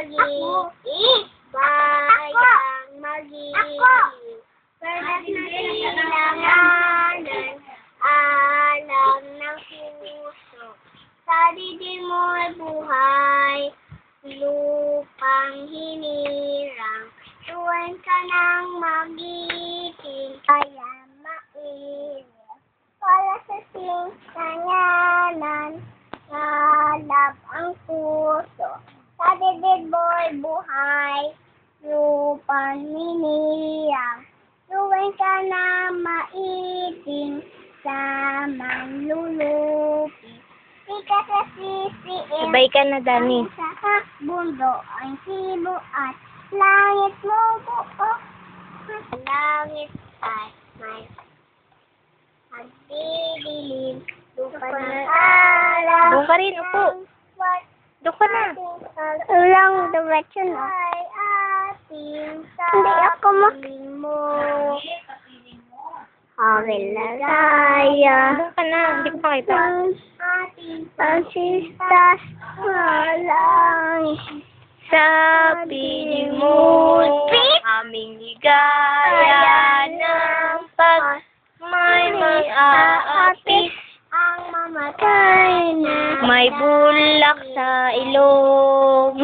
magiging bayang magiging perlas na silanganan, alam ng puso. Sa dibdib mo'y buhay, lupang hinirang, tuwan ka ng magiting, kaya mailim. Wala sa singayanan, ngalap ang puso. Sa dibdib mo'y buhay, lupang hinirang, tuwan ka ng maiting, samang lulupi. Ika sa sisiin, Sabay ka na, Dani. sa hakbundo, ang sibo at langit mo buo. Langit ay may magdidilim, lupa ng araw. Doon ka rin, upo. Doon ka na. Ulang diretso na. Ay ating Hindi ako mo. Aking lagaya. Doon ka na. Hindi ko makita. Ating pagsistas malangit. Sa piling mo, aming ligaya ng pag may aapit. Ang mamatay na May bulak sa ilong.